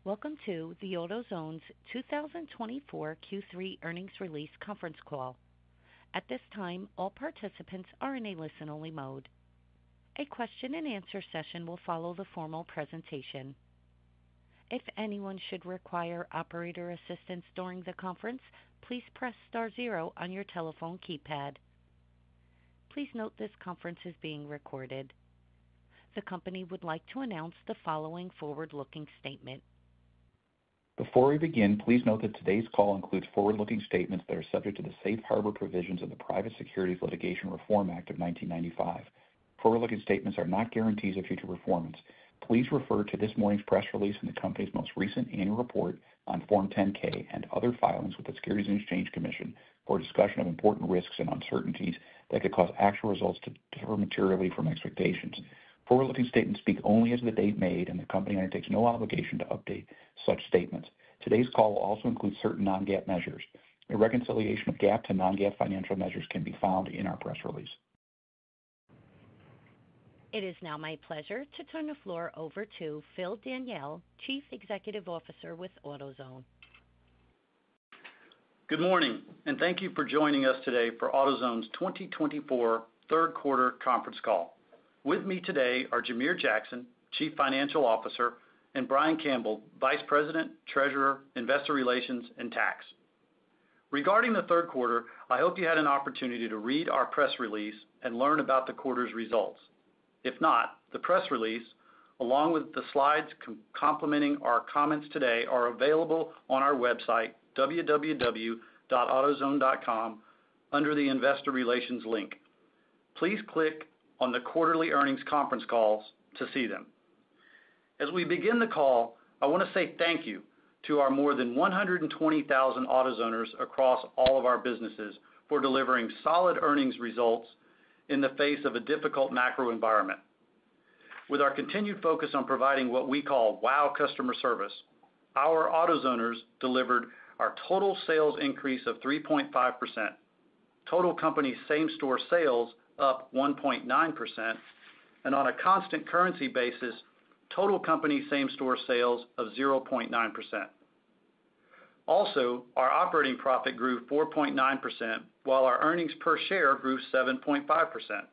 Welcome to the Autozone's 2024 Q3 earnings release conference call. At this time, all participants are in a listen-only mode. A question-and-answer session will follow the formal presentation. If anyone should require operator assistance during the conference, please press star zero on your telephone keypad. Please note this conference is being recorded. The company would like to announce the following forward-looking statement. Before we begin, please note that today's call includes forward-looking statements that are subject to the safe harbor provisions of the Private Securities Litigation Reform Act of 1995. Forward-looking statements are not guarantees of future performance. Please refer to this morning's press release and the company's most recent annual report on Form 10-K and other filings with the Securities and Exchange Commission for a discussion of important risks and uncertainties that could cause actual results to differ materially from expectations. Forward-looking statements speak only as of the date made, and the company undertakes no obligation to update such statements. Today's call will also include certain non-GAAP measures. A reconciliation of GAAP to non-GAAP financial measures can be found in our press release. It is now my pleasure to turn the floor over to Phil Daniele, Chief Executive Officer with Autozone. Good morning, and thank you for joining us today for Autozone's 2024 third quarter conference call. With me today are Jamere Jackson, Chief Financial Officer, and Brian Campbell, Vice President, Treasurer, Investor Relations, and Tax. Regarding the third quarter, I hope you had an opportunity to read our press release and learn about the quarter's results. If not, the press release, along with the slides complementing our comments today, are available on our website, www.autozone.com, under the Investor Relations link. Please click on the quarterly earnings conference calls to see them. As we begin the call, I want to say thank you to our more than 120,000 AutoZoners across all of our businesses for delivering solid earnings results in the face of a difficult macro environment. With our continued focus on providing what we call wow customer service, our AutoZoners delivered our total sales increase of 3.5%, total company same-store sales up 1.9%, and on a constant currency basis, total company same-store sales of 0.9%. Also, our operating profit grew 4.9%, while our earnings per share grew 7.5%.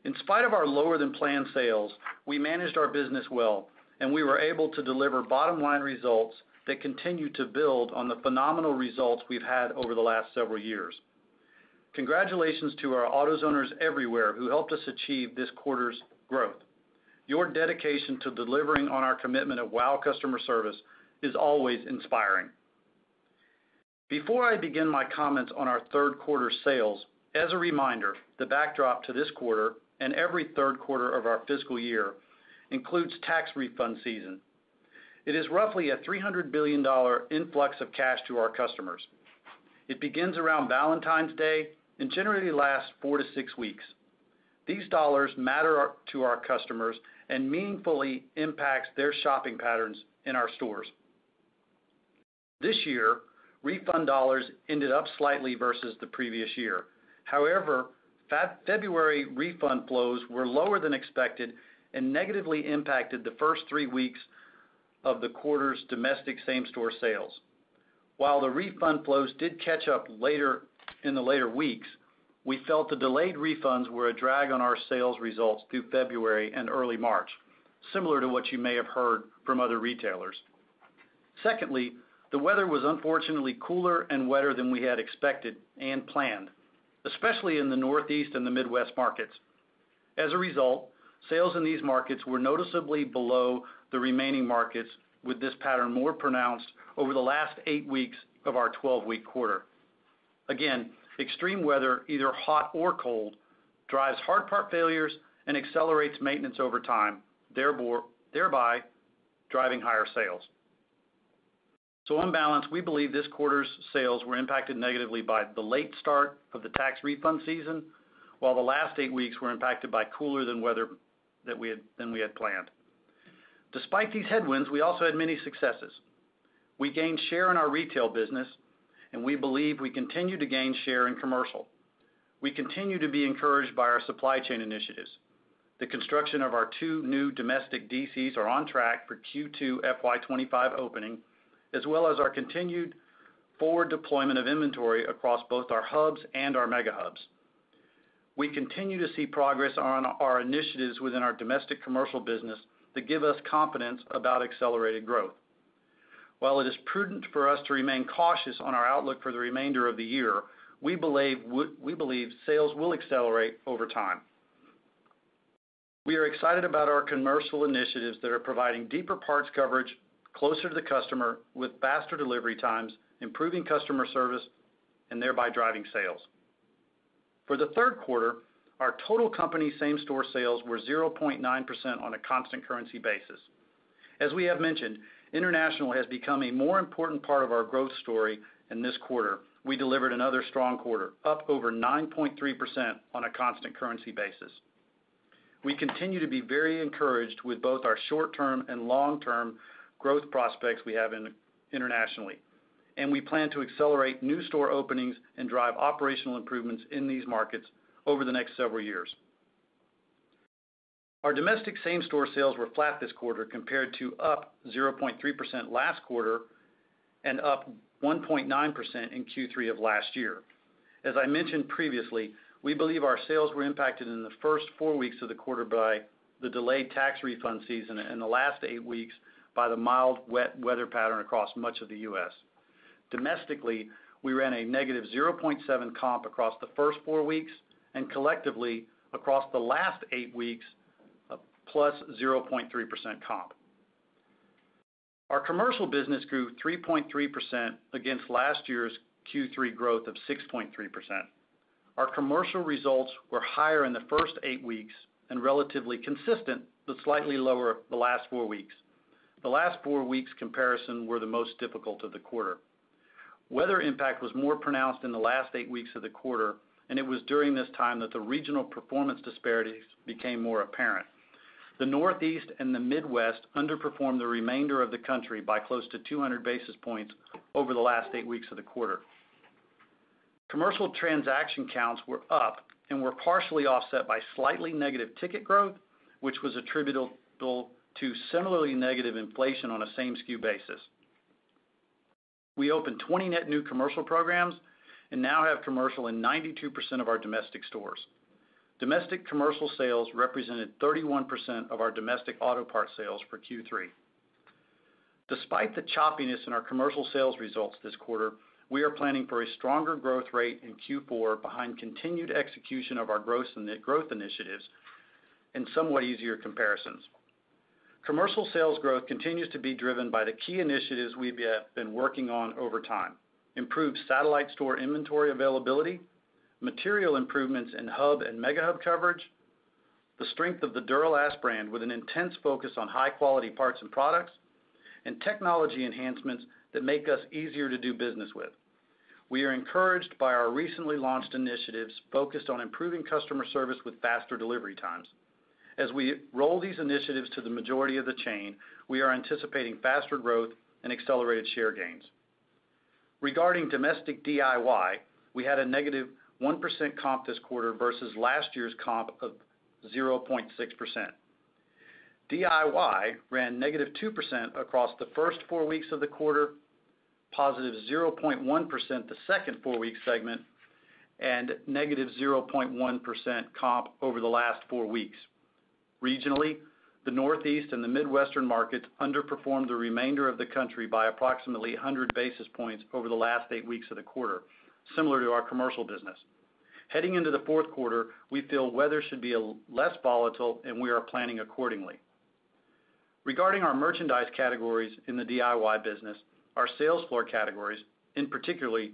In spite of our lower-than-planned sales, we managed our business well, and we were able to deliver bottom-line results that continue to build on the phenomenal results we've had over the last several years. Congratulations to our AutoZoners everywhere who helped us achieve this quarter's growth. Your dedication to delivering on our commitment of wow customer service is always inspiring. Before I begin my comments on our third quarter sales, as a reminder, the backdrop to this quarter and every third quarter of our fiscal year includes tax refund season. It is roughly a $300 billion influx of cash to our customers. It begins around Valentine's Day and generally lasts 4 to 6 weeks. These dollars matter to our customers and meaningfully impacts their shopping patterns in our stores. This year, refund dollars ended up slightly versus the previous year. However, February refund flows were lower than expected and negatively impacted the first 3 weeks of the quarter's domestic same-store sales. While the refund flows did catch up later in the later weeks, we felt the delayed refunds were a drag on our sales results through February and early March, similar to what you may have heard from other retailers. Secondly, the weather was unfortunately cooler and wetter than we had expected and planned, especially in the Northeast and the Midwest markets. As a result, sales in these markets were noticeably below the remaining markets, with this pattern more pronounced over the last 8 weeks of our 12-week quarter. Again, extreme weather, either hot or cold, drives hard part failures and accelerates maintenance over time, thereby driving higher sales. So on balance, we believe this quarter's sales were impacted negatively by the late start of the tax refund season, while the last 8 weeks were impacted by cooler than weather than we had planned. Despite these headwinds, we also had many successes. We gained share in our retail business, and we believe we continue to gain share in commercial. We continue to be encouraged by our supply chain initiatives. The construction of our 2 new domestic DCs are on track for Q2 FY25 opening, as well as our continued forward deployment of inventory across both our hubs and our mega hubs. We continue to see progress on our initiatives within our domestic commercial business that give us confidence about accelerated growth. While it is prudent for us to remain cautious on our outlook for the remainder of the year, we believe sales will accelerate over time. We are excited about our commercial initiatives that are providing deeper parts coverage closer to the customer with faster delivery times, improving customer service, and thereby driving sales. For the third quarter, our total company same-store sales were 0.9% on a constant currency basis. As we have mentioned, international has become a more important part of our growth story, and this quarter, we delivered another strong quarter, up over 9.3% on a constant currency basis. We continue to be very encouraged with both our short-term and long-term growth prospects we have internationally, and we plan to accelerate new store openings and drive operational improvements in these markets over the next several years. Our domestic same-store sales were flat this quarter compared to up 0.3% last quarter and up 1.9% in Q3 of last year. As I mentioned previously, we believe our sales were impacted in the first 4 weeks of the quarter by the delayed tax refund season and the last 8 weeks by the mild, wet weather pattern across much of the U.S. Domestically, we ran a negative 0.7 comp across the first 4 weeks and collectively across the last 8 weeks, a plus 0.3% comp. Our commercial business grew 3.3% against last year's Q3 growth of 6.3%. Our commercial results were higher in the first 8 weeks and relatively consistent, but slightly lower the last 4 weeks. The last 4 weeks comparison were the most difficult of the quarter. Weather impact was more pronounced in the last 8 weeks of the quarter, and it was during this time that the regional performance disparities became more apparent. The Northeast and the Midwest underperformed the remainder of the country by close to 200 basis points over the last 8 weeks of the quarter. Commercial transaction counts were up and were partially offset by slightly negative ticket growth, which was attributable to similarly negative inflation on a same-SKU basis. We opened 20 net new commercial programs and now have commercial in 92% of our domestic stores. Domestic commercial sales represented 31% of our domestic auto parts sales for Q3. Despite the choppiness in our commercial sales results this quarter, we are planning for a stronger growth rate in Q4 behind continued execution of our growth initiatives and somewhat easier comparisons. Commercial sales growth continues to be driven by the key initiatives we've been working on over time: improved satellite store inventory availability, material improvements in hub and mega hub coverage, the strength of the Duralast brand with an intense focus on high-quality parts and products, and technology enhancements that make us easier to do business with. We are encouraged by our recently launched initiatives focused on improving customer service with faster delivery times. As we roll these initiatives to the majority of the chain, we are anticipating faster growth and accelerated share gains. Regarding domestic DIY, we had a negative 1% comp this quarter versus last year's comp of 0.6%. DIY ran negative 2% across the first 4 weeks of the quarter, positive 0.1% the second 4-week segment, and negative 0.1% comp over the last 4 weeks. Regionally, the Northeast and the Midwestern markets underperformed the remainder of the country by approximately 100 basis points over the last 8 weeks of the quarter, similar to our commercial business. Heading into the fourth quarter, we feel weather should be less volatile, and we are planning accordingly. Regarding our merchandise categories in the DIY business, our sales floor categories, in particularly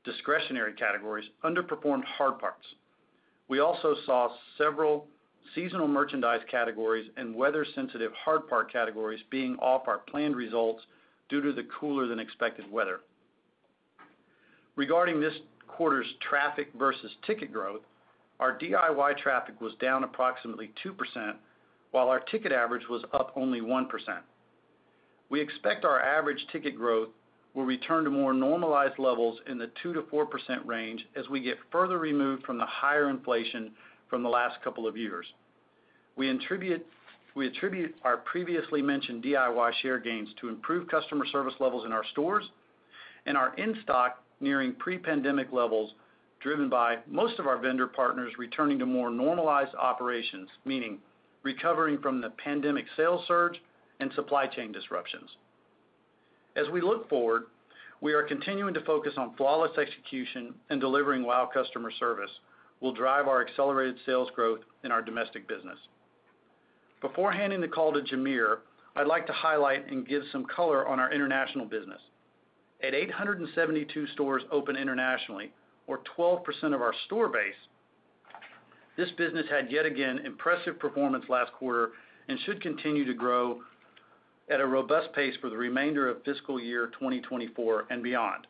discretionary categories, underperformed hard parts. We also saw several seasonal merchandise categories and weather-sensitive hard part categories being off our planned results due to the cooler than expected weather. Regarding this quarter's traffic versus ticket growth, our DIY traffic was down approximately 2%, while our ticket average was up only 1%. We expect our average ticket growth will return to more normalized levels in the 2 to 4% range as we get further removed from the higher inflation from the last couple of years. We attribute our previously mentioned DIY share gains to improved customer service levels in our stores and our in-stock nearing pre-pandemic levels, driven by most of our vendor partners returning to more normalized operations, meaning recovering from the pandemic sales surge and supply chain disruptions. As we look forward, we are continuing to focus on flawless execution and delivering wow customer service will drive our accelerated sales growth in our domestic business. Before handing the call to Jamere, I'd like to highlight and give some color on our international business. At 872 stores open internationally, or 12% of our store base, this business had yet again impressive performance last quarter and should continue to grow at a robust pace for the remainder of fiscal year 2024 and beyond.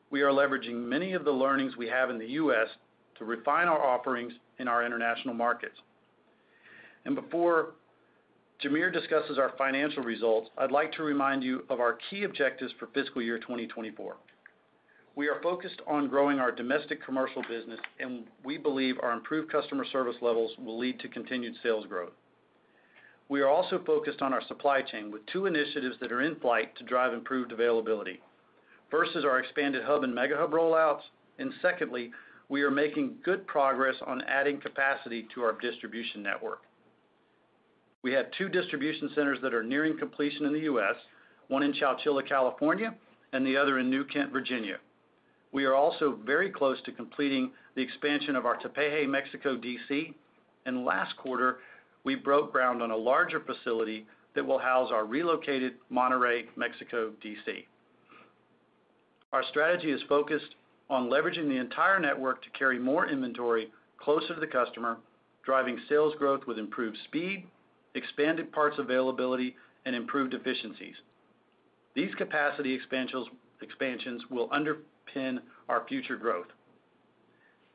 We are leveraging many of the learnings we have in the U.S. to refine our offerings in our international markets. And before Jamere discusses our financial results, I'd like to remind you of our key objectives for fiscal year 2024. We are focused on growing our domestic commercial business, and we believe our improved customer service levels will lead to continued sales growth. We are also focused on our supply chain with two initiatives that are in flight to drive improved availability. First is our expanded hub and mega hub rollouts, and secondly, we are making good progress on adding capacity to our distribution network. We have two distribution centers that are nearing completion in the U.S., one in Chowchilla, California, and the other in New Kent, Virginia. We are also very close to completing the expansion of our Tepeji, Mexico DC, and last quarter, we broke ground on a larger facility that will house our relocated Monterrey, Mexico DC. Our strategy is focused on leveraging the entire network to carry more inventory closer to the customer, driving sales growth with improved speed, expanded parts availability, and improved efficiencies. These capacity expansions will underpin our future growth.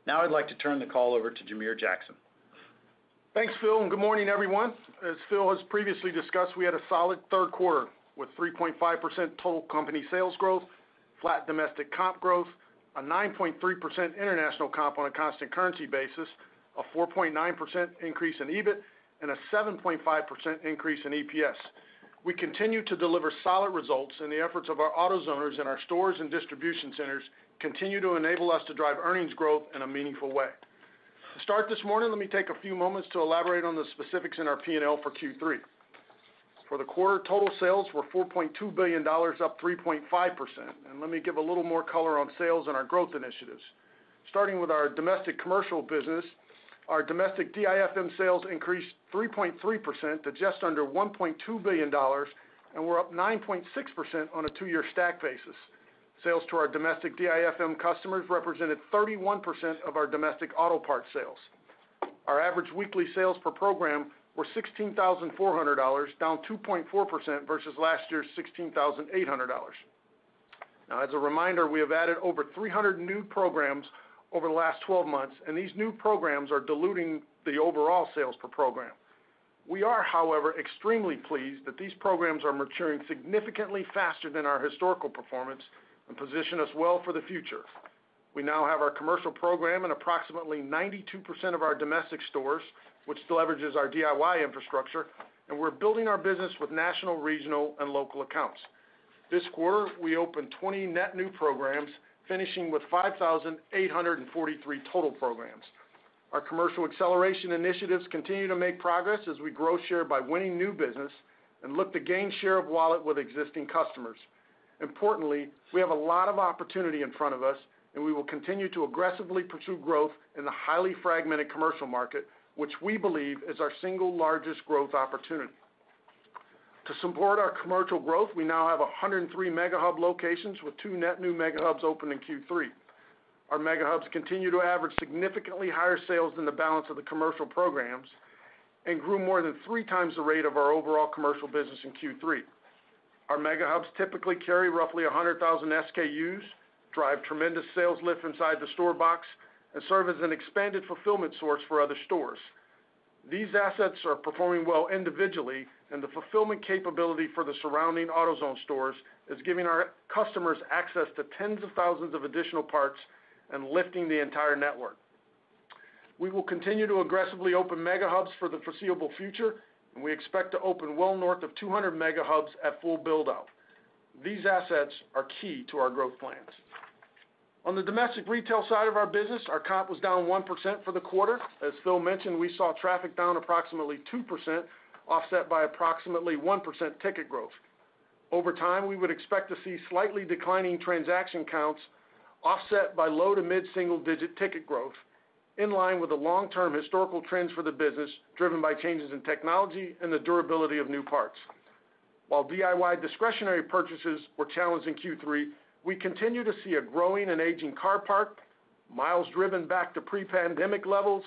Now I'd like to turn the call over to Jamere Jackson. Thanks, Phil, and good morning, everyone. As Phil has previously discussed, we had a solid third quarter with 3.5% total company sales growth, flat domestic comp growth, a 9.3% international comp on a constant currency basis, a 4.9% increase in EBIT, and a 7.5% increase in EPS. We continue to deliver solid results, and the efforts of our AutoZoners in our stores and distribution centers continue to enable us to drive earnings growth in a meaningful way. To start this morning, let me take a few moments to elaborate on the specifics in our P&L for Q3. For the quarter, total sales were $4.2 billion, up 3.5%. And let me give a little more color on sales and our growth initiatives. Starting with our domestic commercial business, our domestic DIFM sales increased 3.3% to just under $1.2 billion, and we're up 9.6% on a two-year stack basis. Sales to our domestic DIFM customers represented 31% of our domestic auto parts sales. Our average weekly sales per program were $16,400, down 2.4% versus last year's $16,800. Now, as a reminder, we have added over 300 new programs over the last 12 months, and these new programs are diluting the overall sales per program. We are, however, extremely pleased that these programs are maturing significantly faster than our historical performance and position us well for the future. We now have our commercial program in approximately 92% of our domestic stores, which leverages our DIY infrastructure, and we're building our business with national, regional, and local accounts. This quarter, we opened 20 net new programs, finishing with 5,843 total programs. Our commercial acceleration initiatives continue to make progress as we grow share by winning new business and look to gain share of wallet with existing customers. Importantly, we have a lot of opportunity in front of us, and we will continue to aggressively pursue growth in the highly fragmented commercial market, which we believe is our single largest growth opportunity. To support our commercial growth, we now have 103 Mega Hub locations with 2 net new Mega Hubs open in Q3. Our Mega Hubs continue to average significantly higher sales than the balance of the commercial programs and grew more than 3 times the rate of our overall commercial business in Q3. Our Mega Hubs typically carry roughly 100,000 SKUs, drive tremendous sales lift inside the store box, and serve as an expanded fulfillment source for other stores. These assets are performing well individually, and the fulfillment capability for the surrounding AutoZone stores is giving our customers access to tens of thousands of additional parts and lifting the entire network. We will continue to aggressively open mega hubs for the foreseeable future, and we expect to open well north of 200 mega hubs at full build-out. These assets are key to our growth plans. On the domestic retail side of our business, our comp was down 1% for the quarter. As Phil mentioned, we saw traffic down approximately 2%, offset by approximately 1% ticket growth. Over time, we would expect to see slightly declining transaction counts offset by low to mid-single-digit ticket growth, in line with the long-term historical trends for the business driven by changes in technology and the durability of new parts. While DIY discretionary purchases were challenged in Q3, we continue to see a growing and aging car park, miles driven back to pre-pandemic levels,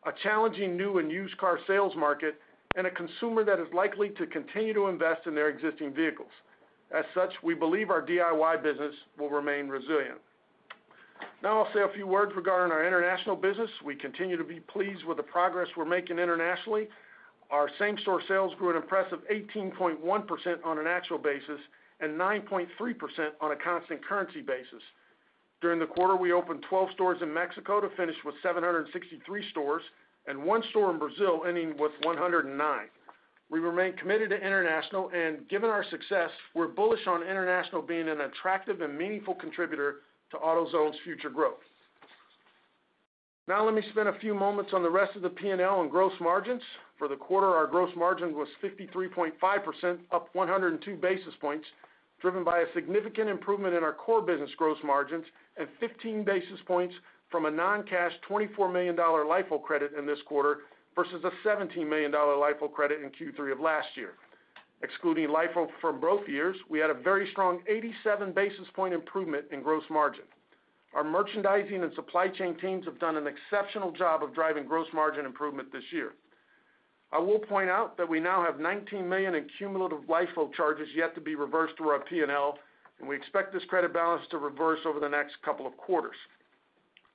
a challenging new and used car sales market, and a consumer that is likely to continue to invest in their existing vehicles. As such, we believe our DIY business will remain resilient. Now I'll say a few words regarding our international business. We continue to be pleased with the progress we're making internationally. Our same-store sales grew an impressive 18.1% on an actual basis and 9.3% on a constant currency basis. During the quarter, we opened 12 stores in Mexico to finish with 763 stores and 1 store in Brazil, ending with 109. We remain committed to international, and given our success, we're bullish on international being an attractive and meaningful contributor to AutoZone's future growth. Now let me spend a few moments on the rest of the P&L and gross margins. For the quarter, our gross margin was 53.5%, up 102 basis points, driven by a significant improvement in our core business gross margins and 15 basis points from a non-cash $24 million LIFO credit in this quarter versus a $17 million LIFO credit in Q3 of last year. Excluding LIFO from both years, we had a very strong 87 basis point improvement in gross margin. Our merchandising and supply chain teams have done an exceptional job of driving gross margin improvement this year. I will point out that we now have $19 million in cumulative LIFO charges yet to be reversed through our P&L, and we expect this credit balance to reverse over the next couple of quarters.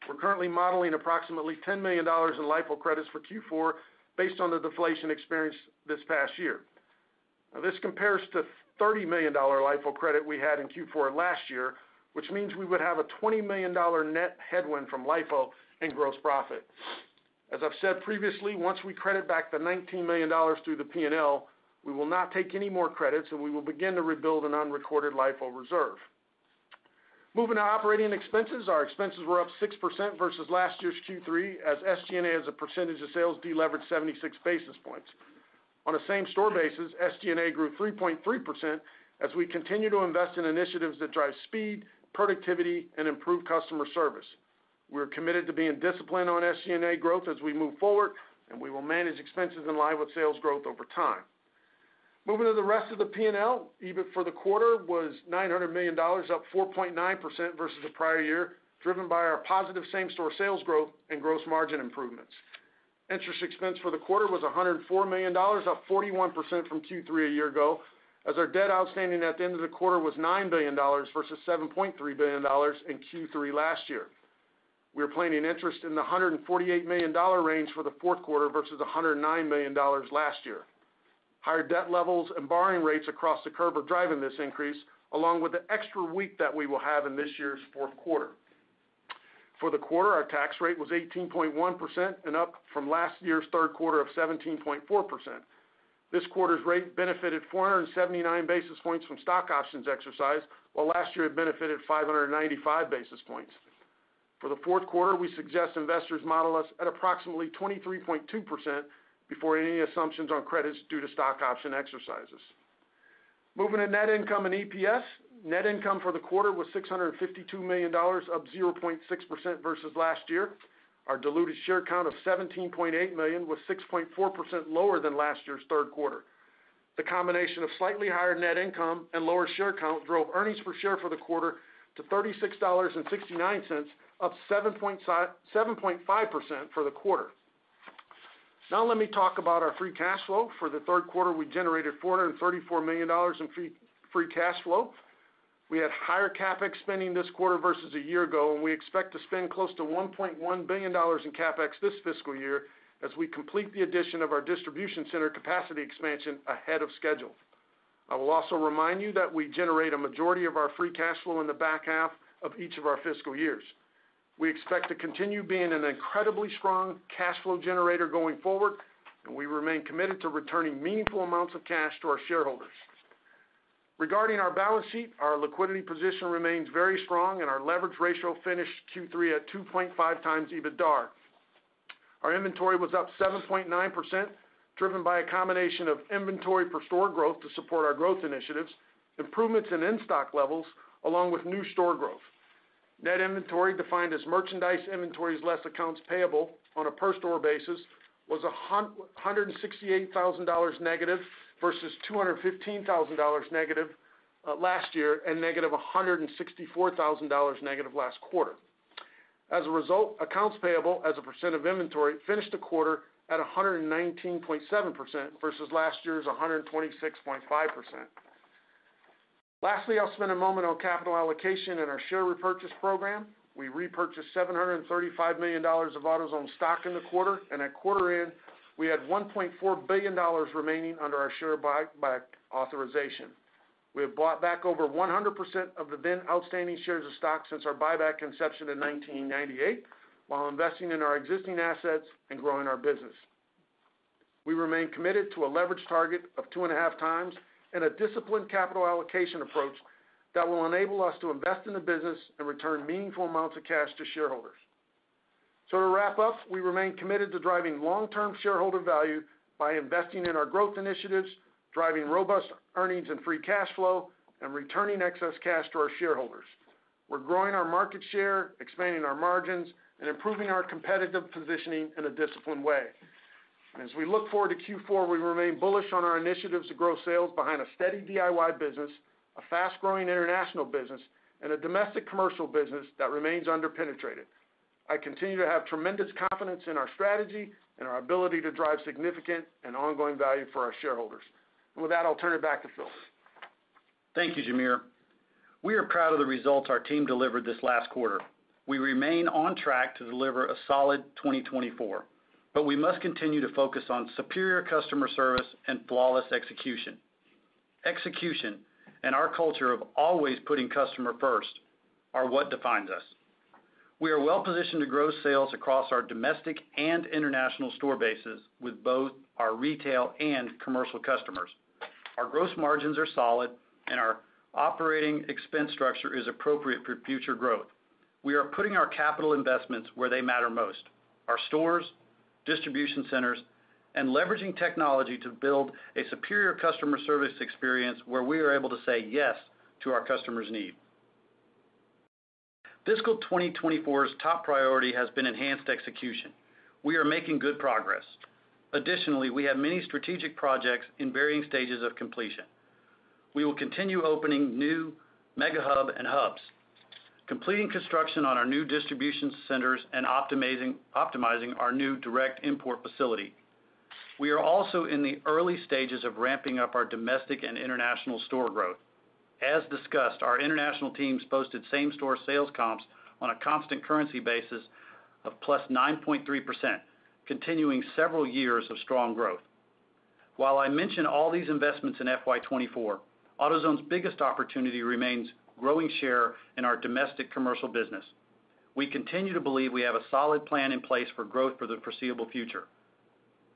We're currently modeling approximately $10 million in LIFO credits for Q4 based on the deflation experienced this past year. Now, this compares to $30 million LIFO credit we had in Q4 last year, which means we would have a $20 million net headwind from LIFO and gross profit. As I've said previously, once we credit back the $19 million through the P&L, we will not take any more credits, and we will begin to rebuild an unrecorded LIFO reserve. Moving to operating expenses, our expenses were up 6% versus last year's Q3, as SG&A as a percentage of sales deleveraged 76 basis points. On a same-store basis, SG&A grew 3.3% as we continue to invest in initiatives that drive speed, productivity, and improve customer service. We're committed to being disciplined on SG&A growth as we move forward, and we will manage expenses in line with sales growth over time. Moving to the rest of the P&L, EBIT for the quarter was $900 million, up 4.9% versus the prior year, driven by our positive same-store sales growth and gross margin improvements. Interest expense for the quarter was $104 million, up 41% from Q3 a year ago, as our debt outstanding at the end of the quarter was $9 billion versus $7.3 billion in Q3 last year. We are planning interest in the $148 million range for the fourth quarter versus $109 million last year. Higher debt levels and borrowing rates across the curve are driving this increase, along with the extra week that we will have in this year's fourth quarter. For the quarter, our tax rate was 18.1% and up from last year's third quarter of 17.4%. This quarter's rate benefited 479 basis points from stock options exercised, while last year it benefited 595 basis points. For the fourth quarter, we suggest investors model us at approximately 23.2% before any assumptions on credits due to stock option exercises. Moving to net income and EPS, net income for the quarter was $652 million, up 0.6% versus last year. Our diluted share count of 17.8 million was 6.4% lower than last year's third quarter. The combination of slightly higher net income and lower share count drove earnings per share for the quarter to $36.69, up 7.5% for the quarter. Now let me talk about our free cash flow. For the third quarter, we generated $434 million in free cash flow. We had higher CapEx spending this quarter versus a year ago, and we expect to spend close to $1.1 billion in CapEx this fiscal year as we complete the addition of our distribution center capacity expansion ahead of schedule. I will also remind you that we generate a majority of our free cash flow in the back half of each of our fiscal years. We expect to continue being an incredibly strong cash flow generator going forward, and we remain committed to returning meaningful amounts of cash to our shareholders. Regarding our balance sheet, our liquidity position remains very strong, and our leverage ratio finished Q3 at 2.5 times EBITDAR. Our inventory was up 7.9%, driven by a combination of inventory per store growth to support our growth initiatives, improvements in in-stock levels, along with new store growth. Net inventory, defined as merchandise inventories less accounts payable on a per-store basis, was $168,000 negative versus $215,000 negative last year and negative $164,000 negative last quarter. As a result, accounts payable as a percent of inventory finished the quarter at 119.7% versus last year's 126.5%. Lastly, I'll spend a moment on capital allocation and our share repurchase program. We repurchased $735 million of AutoZone stock in the quarter, and at quarter end, we had $1.4 billion remaining under our share buyback authorization. We have bought back over 100% of the then outstanding shares of stock since our buyback inception in 1998, while investing in our existing assets and growing our business. We remain committed to a leverage target of 2.5 times and a disciplined capital allocation approach that will enable us to invest in the business and return meaningful amounts of cash to shareholders. So to wrap up, we remain committed to driving long-term shareholder value by investing in our growth initiatives, driving robust earnings and free cash flow, and returning excess cash to our shareholders. We're growing our market share, expanding our margins, and improving our competitive positioning in a disciplined way. And as we look forward to Q4, we remain bullish on our initiatives to grow sales behind a steady DIY business, a fast-growing international business, and a domestic commercial business that remains underpenetrated. I continue to have tremendous confidence in our strategy and our ability to drive significant and ongoing value for our shareholders. And with that, I'll turn it back to Phil. Thank you, Jamere. We are proud of the results our team delivered this last quarter. We remain on track to deliver a solid 2024, but we must continue to focus on superior customer service and flawless execution. Execution and our culture of always putting customer first are what defines us. We are well positioned to grow sales across our domestic and international store bases with both our retail and commercial customers. Our gross margins are solid, and our operating expense structure is appropriate for future growth. We are putting our capital investments where they matter most: our stores, distribution centers, and leveraging technology to build a superior customer service experience where we are able to say yes to our customers' need. Fiscal 2024's top priority has been enhanced execution. We are making good progress. Additionally, we have many strategic projects in varying stages of completion. We will continue opening new mega hub and hubs, completing construction on our new distribution centers, and optimizing our new direct import facility. We are also in the early stages of ramping up our domestic and international store growth. As discussed, our international teams posted same-store sales comps on a constant currency basis of plus 9.3%, continuing several years of strong growth. While I mention all these investments in FY24, AutoZone's biggest opportunity remains growing share in our domestic commercial business. We continue to believe we have a solid plan in place for growth for the foreseeable future.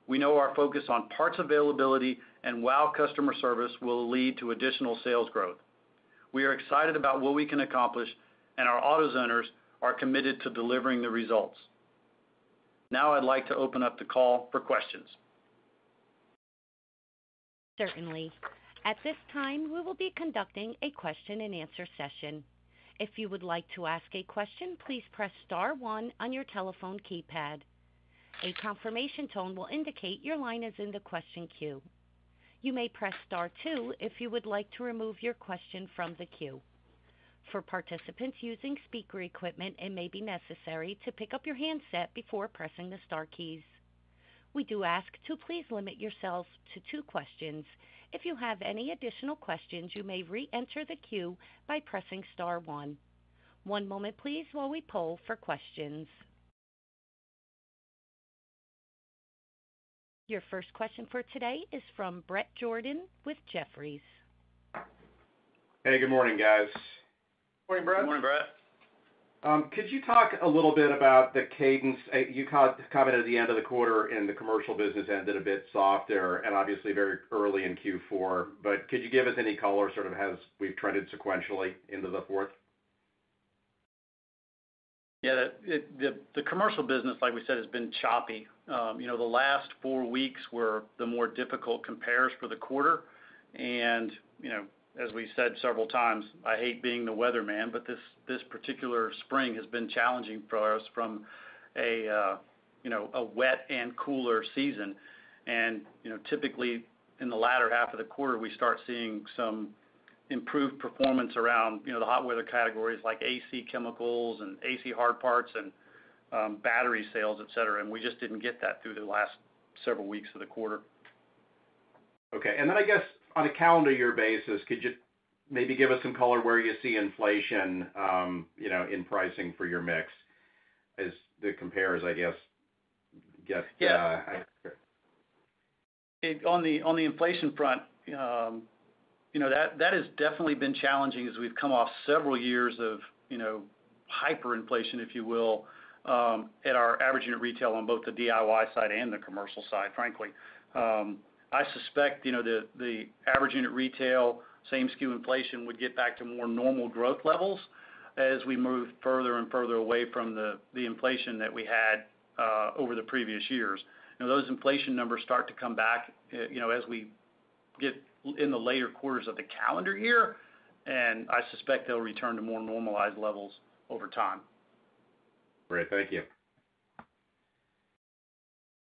We know our focus on parts availability and wow customer service will lead to additional sales growth. We are excited about what we can accomplish, and our AutoZoners are committed to delivering the results. Now I'd like to open up the call for questions. Certainly. At this time, we will be conducting a question-and-answer session. If you would like to ask a question, please press star 1 on your telephone keypad. A confirmation tone will indicate your line is in the question queue. You may press star 2 if you would like to remove your question from the queue. For participants using speaker equipment, it may be necessary to pick up your handset before pressing the star keys. We do ask to please limit yourselves to 2 questions. If you have any additional questions, you may re-enter the queue by pressing star 1. One moment, please, while we poll for questions. Your first question for today is from Bret Jordan with Jefferies. Hey, good morning, guys. Morning, Brett. Good morning, Brett. Could you talk a little bit about the cadence? You commented at the end of the quarter and the commercial business ended a bit softer and obviously very early in Q4, but could you give us any color sort of as we've trended sequentially into the fourth? Yeah, the commercial business, like we said, has been choppy. The last 4 weeks were the more difficult compares for the quarter. And, as we said several times, I hate being the weatherman, but this particular spring has been challenging for us from a wet and cooler season. And, typically in the latter half of the quarter, we start seeing some improved performance around, the hot weather categories like AC chemicals and AC hard parts and battery sales, et cetera. And we just didn't get that through the last several weeks of the quarter. Okay. And then I guess on a calendar year basis, could you maybe give us some color where you see inflation, in pricing for your mix as the compares, I guess, get. Yeah. On the inflation front, that has definitely been challenging as we've come off several years of, hyperinflation, if you will, at our average unit retail on both the DIY side and the commercial side, frankly. I suspect, the average unit retail, same SKU inflation would get back to more normal growth levels as we move further and further away from the inflation that we had over the previous years. Those inflation numbers start to come back, as we get in the later quarters of the calendar year, and I suspect they'll return to more normalized levels over time. Great. Thank you.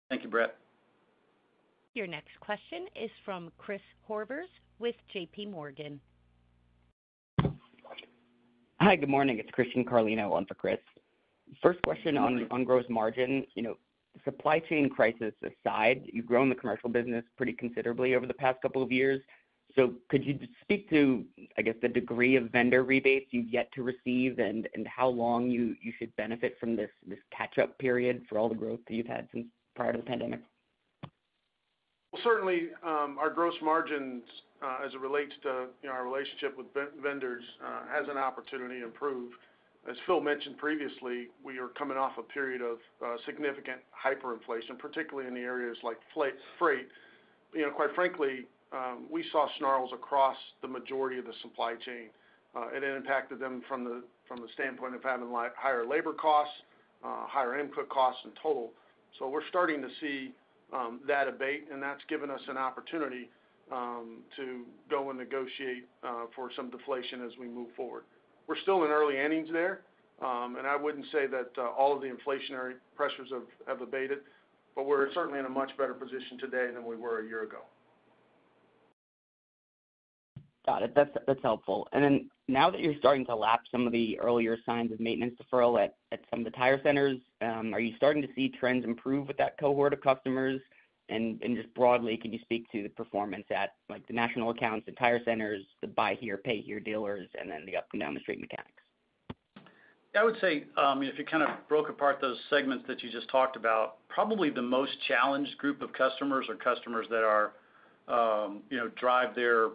Thank you, Brett. Your next question is from Chris Horvers with J.P. Morgan. Hi, good morning. It's Christian Carlino on for Chris. First question on gross margin. Supply chain crisis aside, you've grown the commercial business pretty considerably over the past couple of years. So could you speak to, I guess, the degree of vendor rebates you've yet to receive and how long you should benefit from this catch-up period for all the growth that you've had since prior to the pandemic? Well, certainly, our gross margins, as it relates to our relationship with vendors, has an opportunity to improve. As Phil mentioned previously, we are coming off a period of significant hyperinflation, particularly in the areas like freight. Quite frankly, we saw snarls across the majority of the supply chain. It impacted them from the standpoint of having higher labor costs, higher input costs in total. So we're starting to see that abate, and that's given us an opportunity to go and negotiate for some deflation as we move forward. We're still in early innings there, and I wouldn't say that all of the inflationary pressures have abated, but we're certainly in a much better position today than we were a year ago. Got it. That's helpful. And then now that you're starting to lap some of the earlier signs of maintenance deferral at some of the tire centers, are you starting to see trends improve with that cohort of customers? And just broadly, can you speak to the performance at like the national accounts, the tire centers, the buy here, pay here dealers, and then the up and down the street mechanics? I would say if you kind of broke apart those segments that you just talked about, probably the most challenged group of customers are customers that are, drive their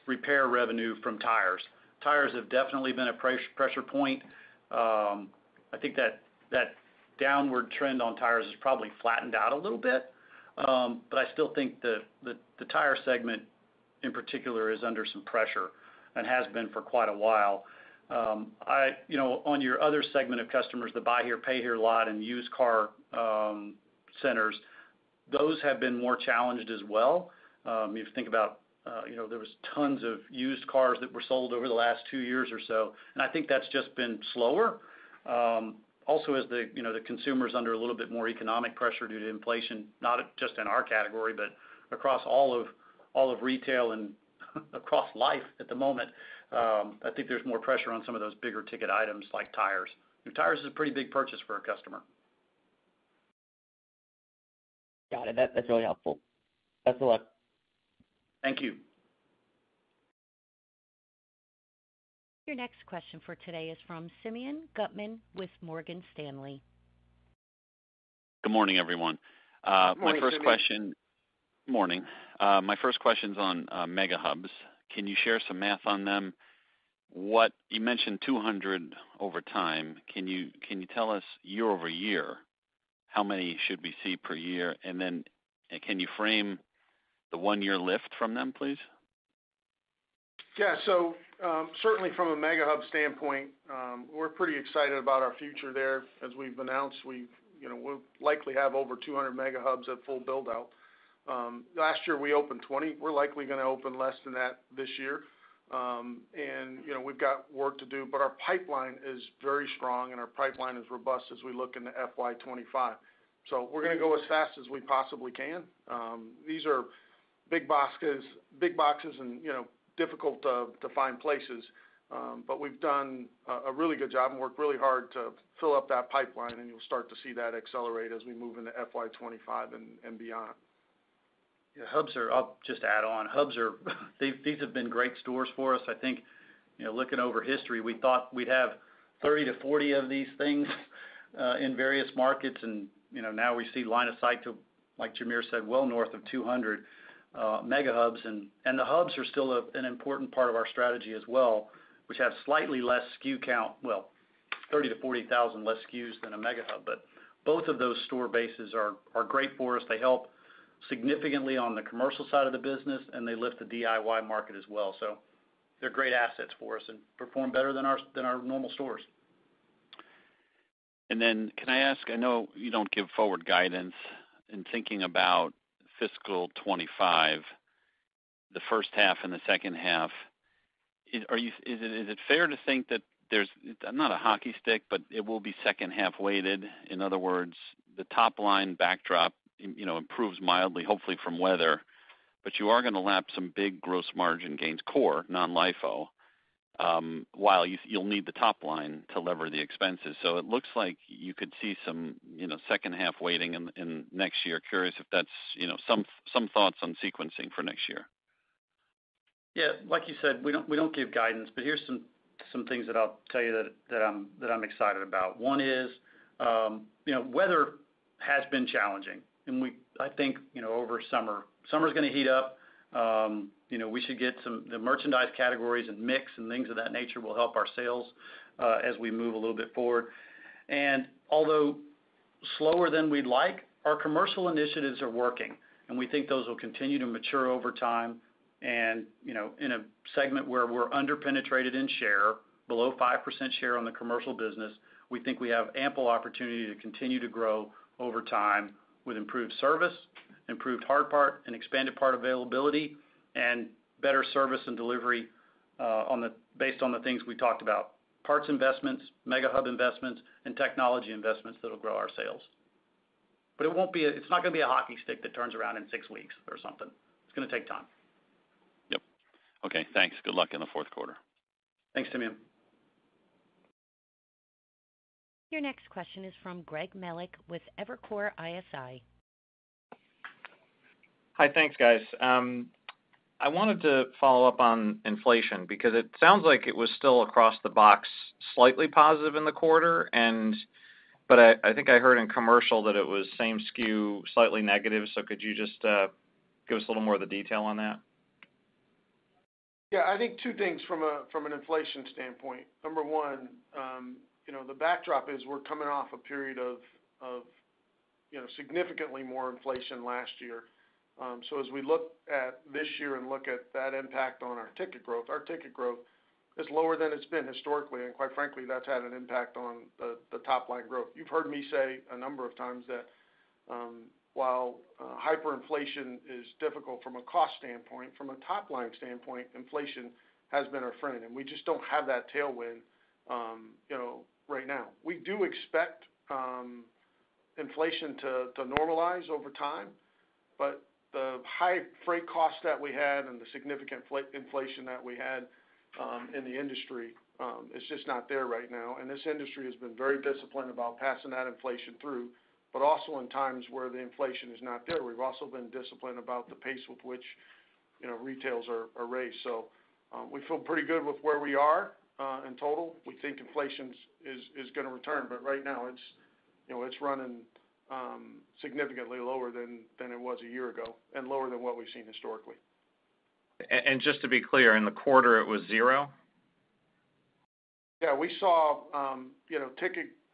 repair revenue from tires. Tires have definitely been a pressure point. I think that downward trend on tires has probably flattened out a little bit, but I still think the tire segment in particular is under some pressure and has been for quite a while. On your other segment of customers, the buy here, pay here lot and used car centers, those have been more challenged as well. If you think about, there was tons of used cars that were sold over the last 2 years or so, and I think that's just been slower. Also, as the consumer's under a little bit more economic pressure due to inflation, not just in our category, but across all of retail and across life at the moment. I think there's more pressure on some of those bigger ticket items like tires. Tires is a pretty big purchase for a customer. Got it. That's really helpful. Best of luck. Thank you. Your next question for today is from Simeon Gutman with Morgan Stanley. Good morning, everyone. Morning, Morning. My first question's on mega hubs. Can you share some math on them? what you mentioned 200 over time. Can you tell us year over year how many should we see per year? And then can you frame the 1 year lift from them, please? Yeah, so certainly from a mega hub standpoint, we're pretty excited about our future there. As we've announced, we'll likely have over 200 mega hubs at full build out. Last year we opened 20. We're likely going to open less than that this year. And we've got work to do, but our pipeline is very strong and our pipeline is robust as we look into FY25. So we're going to go as fast as we possibly can. These are big boxes and difficult to find places. But we've done a really good job and worked really hard to fill up that pipeline, and you'll start to see that accelerate as we move into FY25 and beyond. Yeah, I'll just add on, these have been great stores for us. I think, looking over history, we thought we'd have 30 to 40 of these things in various markets, and now we see line of sight to, like Jamere said, well north of 200 mega hubs, and the hubs are still an important part of our strategy as well, which have slightly less SKU count, 30 to 40,000 less SKUs than a mega hub, but both of those store bases are great for us. They help significantly on the commercial side of the business, and they lift the DIY market as well. So they're great assets for us and perform better than our normal stores. And then can I ask, I know you don't give forward guidance, in thinking about fiscal 25, the first half and the second half, is it fair to think that there's not a hockey stick, but it will be second half weighted? In other words, the top line backdrop improves mildly, hopefully from weather, but you are going to lap some big gross margin gains, core, non-LIFO, while you'll need the top line to lever the expenses. So it looks like you could see some, second half weighting in next year. Curious if that's, some thoughts on sequencing for next year. Yeah, like you said, we don't give guidance, but here's some things that I'll tell you that I'm excited about. One is, weather has been challenging. And I think, over summer's going to heat up. We should get the merchandise categories and mix and things of that nature will help our sales as we move a little bit forward. And although slower than we'd like, our commercial initiatives are working, and we think those will continue to mature over time. And, in a segment where we're under-penetrated in share, below 5% share on the commercial business, we think we have ample opportunity to continue to grow over time with improved service, improved hard part, and expanded part availability, and better service and delivery based on the things we talked about: parts investments, mega hub investments, and technology investments that'll grow our sales. But it's not going to be a hockey stick that turns around in 6 weeks or something. It's going to take time. Yep. Okay. Thanks. Good luck in the fourth quarter. Thanks, Simeon. Your next question is from Greg Melich with Evercore ISI. Hi, thanks, guys. I wanted to follow up on inflation because it sounds like it was still across the box slightly positive in the quarter, but I think I heard in commercial that it was same SKU, slightly negative. So could you just give us a little more of the detail on that? Yeah, I think two things from an inflation standpoint. Number one, the backdrop is we're coming off a period of significantly more inflation last year. So as we look at this year and look at that impact on our ticket growth is lower than it's been historically, and quite frankly, that's had an impact on the top line growth. You've heard me say a number of times that while hyperinflation is difficult from a cost standpoint, from a top line standpoint, inflation has been our friend, and we just don't have that tailwind, right now. We do expect inflation to normalize over time, but the high freight costs that we had and the significant inflation that we had in the industry is just not there right now. And this industry has been very disciplined about passing that inflation through, but also in times where the inflation is not there, we've also been disciplined about the pace with which retails are raised. So we feel pretty good with where we are in total. We think inflation is going to return, but right now it's running significantly lower than it was a year ago and lower than what we've seen historically. And just to be clear, in the quarter it was 0? Yeah, we saw,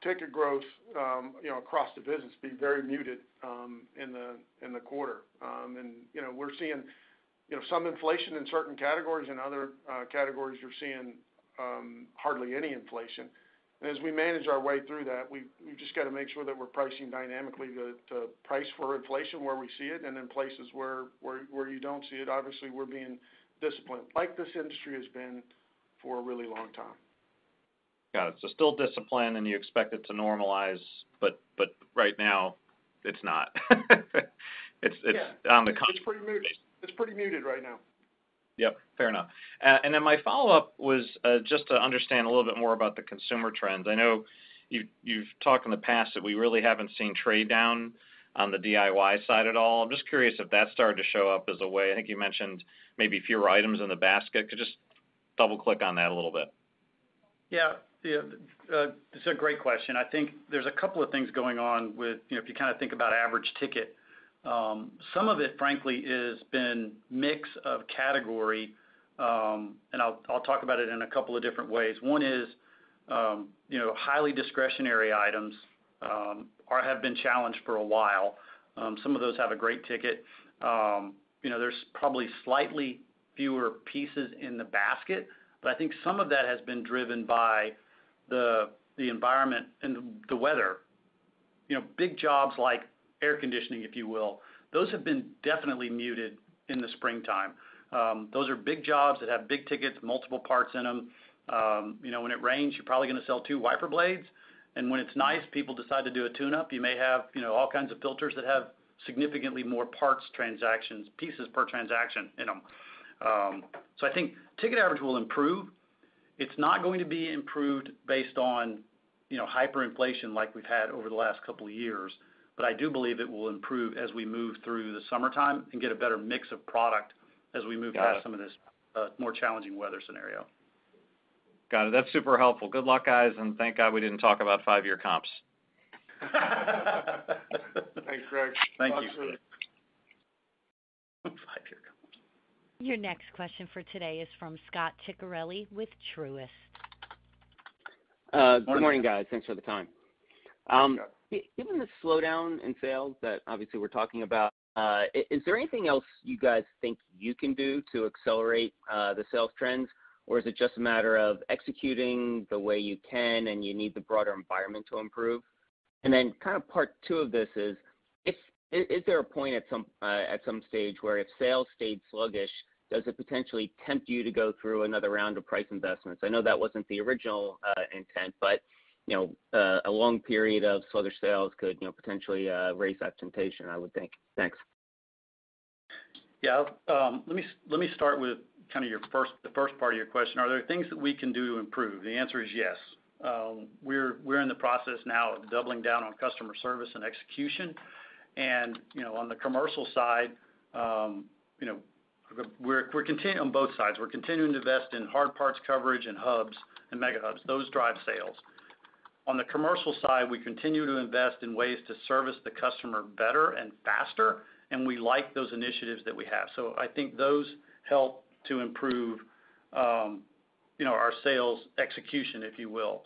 ticket growth, across the business be very muted in the quarter. We're seeing, some inflation in certain categories. In other categories, you're seeing hardly any inflation. And as we manage our way through that, we've just got to make sure that we're pricing dynamically to price for inflation where we see it, and in places where you don't see it, obviously we're being disciplined, like this industry has been for a really long time. Got it. So still discipline, and you expect it to normalize, but right now, it's not. it's on the it's pretty muted. It's pretty muted right now. Yep, fair enough. And then my follow-up was just to understand a little bit more about the consumer trends. I know you've talked in the past that we really haven't seen trade down on the DIY side at all. I'm just curious if that started to show up as a way. I think you mentioned maybe fewer items in the basket. Could just double-click on that a little bit. Yeah, it's a great question. I think there's a couple of things going on with, if you kind of think about average ticket. Some of it, frankly, has been mix of category, and I'll talk about it in a couple of different ways. One is, highly discretionary items have been challenged for a while. Some of those have a great ticket. There's probably slightly fewer pieces in the basket, but I think some of that has been driven by the environment and the weather. Big jobs like air conditioning, if you will, those have been definitely muted in the springtime. Those are big jobs that have big tickets, multiple parts in them. When it rains, you're probably going to sell 2 wiper blades. And when it's nice, people decide to do a tune-up. You may have, all kinds of filters that have significantly more pieces per transaction in them. So I think ticket average will improve. It's not going to be improved based on, hyperinflation like we've had over the last couple of years. But I do believe it will improve as we move through the summertime and get a better mix of product as we move past some of this more challenging weather scenario. Got it. That's super helpful. Good luck, guys, and thank God we didn't talk about 5-year comps. Thanks, Greg. Thank you. 5-year comps. Your next question for today is from Scot Ciccarelli with Truist. Good morning, guys. Thanks for the time. Given the slowdown in sales that obviously we're talking about, is there anything else you guys think you can do to accelerate the sales trends, or is it just a matter of executing the way you can and you need the broader environment to improve? And then kind of part 2 of this is there a point at some stage where if sales stayed sluggish, does it potentially tempt you to go through another round of price investments? I know that wasn't the original intent, but a long period of sluggish sales could, potentially raise that temptation, I would think. Thanks. Yeah, let me start with kind of the first part of your question. Are there things that we can do to improve? The answer is yes. We're in the process now of doubling down on customer service and execution, and on the commercial side, we're continuing on both sides. We're continuing to invest in hard parts coverage and hubs and mega hubs. Those drive sales. On the commercial side, we continue to invest in ways to service the customer better and faster, and we like those initiatives that we have. So I think those help to improve, our sales execution, if you will.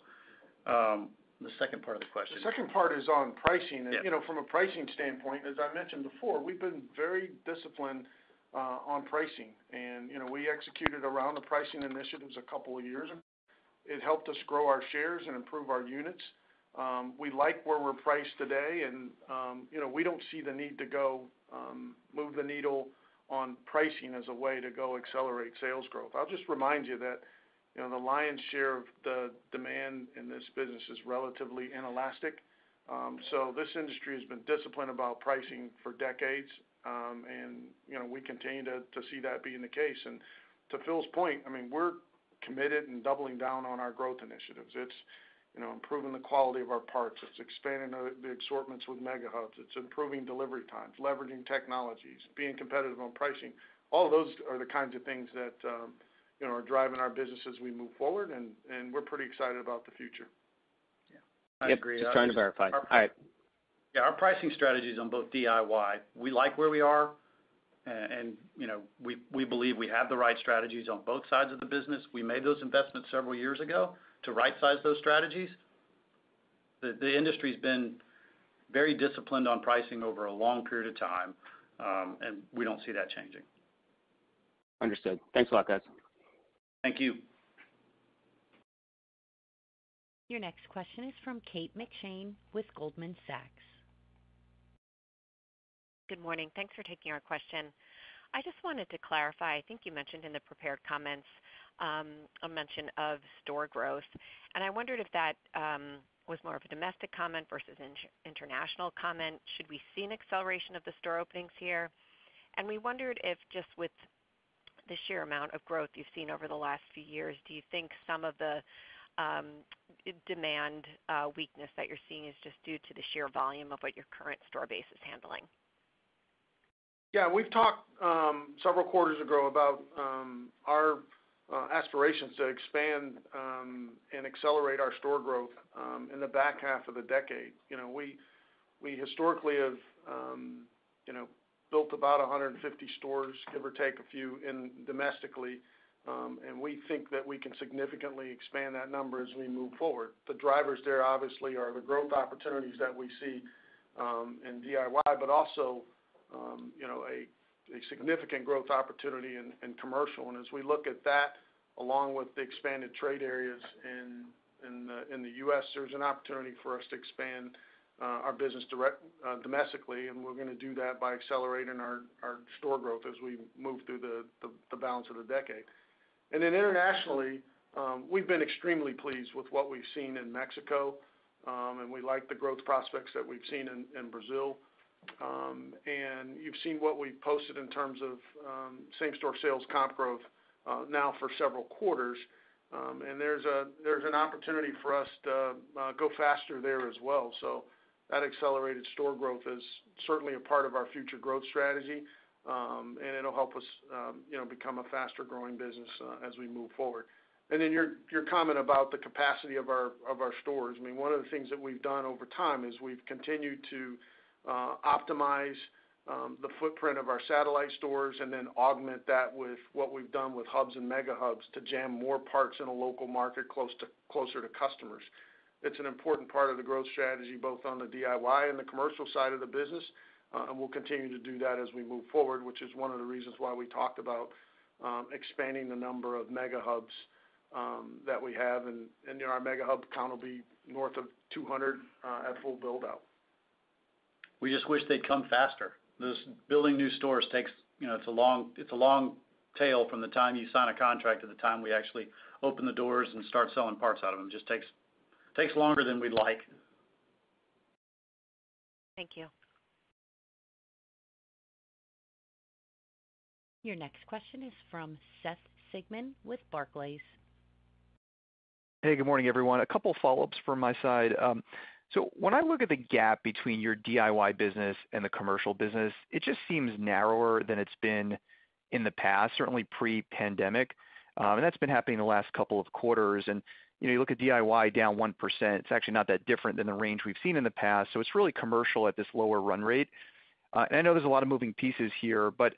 The second part of the question. The second part is on pricing. And, from a pricing standpoint, as I mentioned before, we've been very disciplined on pricing. And, we executed around the pricing initiatives a couple of years ago. It helped us grow our shares and improve our units. We like where we're priced today, and, we don't see the need to go move the needle on pricing as a way to go accelerate sales growth. I'll just remind you that, the lion's share of the demand in this business is relatively inelastic. So this industry has been disciplined about pricing for decades, and, we continue to see that being the case. And to Phil's point, we're committed and doubling down on our growth initiatives. It's, improving the quality of our parts. It's expanding the assortments with mega hubs. It's improving delivery times, leveraging technologies, being competitive on pricing. All of those are the kinds of things that, are driving our business as we move forward, and we're pretty excited about the future. Yeah, I agree. Just trying to verify. All right. Yeah, our pricing strategies on both DIY, we like where we are, And we believe we have the right strategies on both sides of the business. We made those investments several years ago to right-size those strategies. The industry's been very disciplined on pricing over a long period of time, and we don't see that changing. Understood. Thanks a lot, guys. Thank you. Your next question is from Kate McShane with Goldman Sachs. Good morning. Thanks for taking our question. I just wanted to clarify, I think you mentioned in the prepared comments a mention of store growth, and I wondered if that was more of a domestic comment versus international comment. Should we see an acceleration of the store openings here? And we wondered if just with the sheer amount of growth you've seen over the last few years, do you think some of the demand weakness that you're seeing is just due to the sheer volume of what your current store base is handling? Yeah, we've talked several quarters ago about our aspirations to expand and accelerate our store growth in the back half of the decade. We historically have built about 150 stores, give or take a few, domestically, and we think that we can significantly expand that number as we move forward. The drivers there obviously are the growth opportunities that we see in DIY, but also a significant growth opportunity in commercial. And as we look at that, along with the expanded trade areas in the U.S., there's an opportunity for us to expand our business domestically, and we're going to do that by accelerating our store growth as we move through the balance of the decade. And then internationally, we've been extremely pleased with what we've seen in Mexico, and we like the growth prospects that we've seen in Brazil. And you've seen what we've posted in terms of same-store sales comp growth now for several quarters, and there's an opportunity for us to go faster there as well. So that accelerated store growth is certainly a part of our future growth strategy, and it'll help us become a faster-growing business as we move forward. And then your comment about the capacity of our stores. I mean, one of the things that we've done over time is we've continued to optimize the footprint of our satellite stores and then augment that with what we've done with hubs and mega hubs to jam more parts in a local market closer to customers. It's an important part of the growth strategy, both on the DIY and the commercial side of the business, and we'll continue to do that as we move forward, which is one of the reasons why we talked about expanding the number of mega hubs that we have, and our mega hub count will be north of 200 at full build-out. We just wish they'd come faster. Building new stores takes, it's a long tail from the time you sign a contract to the time we actually open the doors and start selling parts out of them. It just takes longer than we'd like. Thank you. Your next question is from Seth Sigman with Barclays. Hey, good morning, everyone. A couple follow-ups from my side. So when I look at the gap between your DIY business and the commercial business, it just seems narrower than it's been in the past, certainly pre-pandemic. And that's been happening the last couple of quarters. And you look at DIY down 1%, it's actually not that different than the range we've seen in the past. So it's really commercial at this lower run rate. And I know there's a lot of moving pieces here, but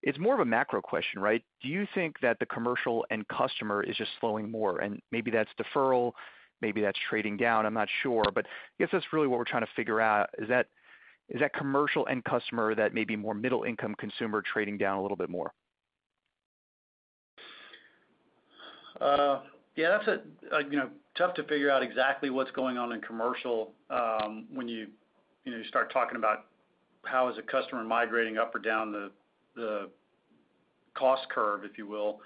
it's more of a macro question, right? Do you think that the commercial end customer is just slowing more? And maybe that's deferral, maybe that's trading down, I'm not sure. But I guess that's really what we're trying to figure out. Is that commercial end customer that maybe more middle income consumer trading down a little bit more? Yeah, that's tough to figure out exactly what's going on in commercial when you start talking about how is a customer migrating up or down the cost curve, if you will.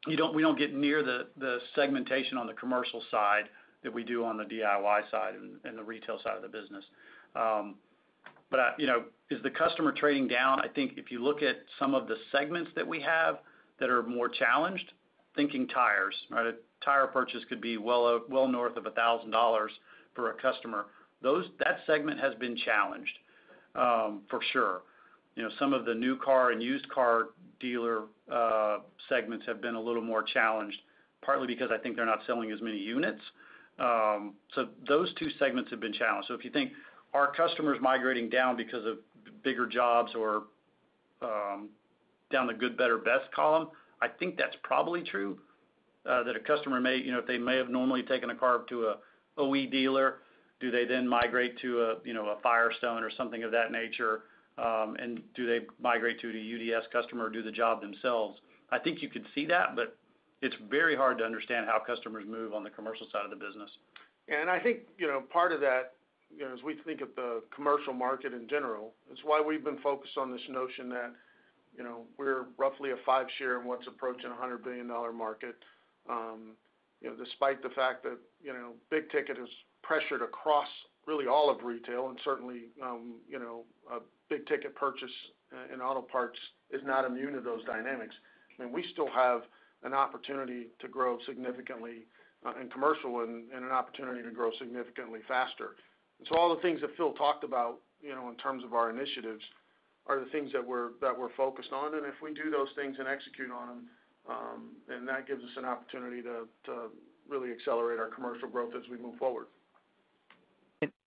We don't get near the segmentation on the commercial side that we do on the DIY side and the retail side of the business. But is the customer trading down? I think if you look at some of the segments that we have that are more challenged, thinking tires, right? A tire purchase could be well north of $1,000 for a customer. That segment has been challenged for sure. Some of the new car and used car dealer segments have been a little more challenged, partly because I think they're not selling as many units. So those two segments have been challenged. So if you think our customers migrating down because of bigger jobs or down the good, better, best column. I think that's probably true, that a customer may, if they may have normally taken a car to a OE dealer, do they then migrate to a Firestone or something of that nature? And do they migrate to a UDS customer or do the job themselves? I think you could see that, but it's very hard to understand how customers move on the commercial side of the business. And I think, part of that, as we think of the commercial market in general, is why we've been focused on this notion that, we're roughly a 5 share in what's approaching a $100 billion market. Despite the fact that, big ticket is pressured across really all of retail, and certainly, a big ticket purchase in auto parts is not immune to those dynamics. I mean, we still have an opportunity to grow significantly in commercial and an opportunity to grow significantly faster. And so all the things that Phil talked about, in terms of our initiatives, are the things that we're focused on. And if we do those things and execute on them, then that gives us an opportunity to really accelerate our commercial growth as we move forward.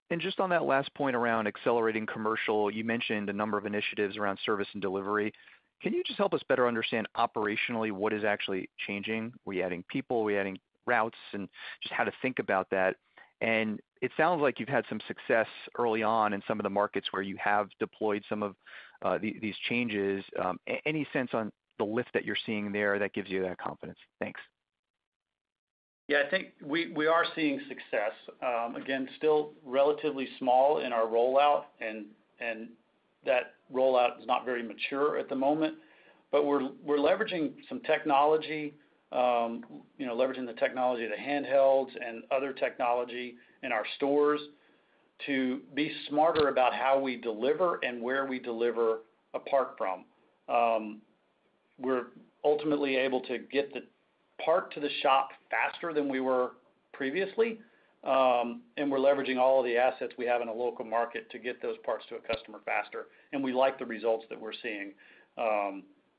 And just on that last point around accelerating commercial, you mentioned a number of initiatives around service and delivery. Can you just help us better understand operationally what is actually changing? Are we adding people? Are we adding routes? And just how to think about that. And it sounds like you've had some success early on in some of the markets where you have deployed some of these changes. Any sense on the lift that you're seeing there that gives you that confidence? Thanks. Yeah, I think we are seeing success. Again, still relatively small in our rollout, and that rollout is not very mature at the moment. But we're leveraging some technology, leveraging the technology of the handhelds and other technology in our stores to be smarter about how we deliver and where we deliver a part from. We're ultimately able to get the part to the shop faster than we were previously, and we're leveraging all of the assets we have in a local market to get those parts to a customer faster. And we like the results that we're seeing.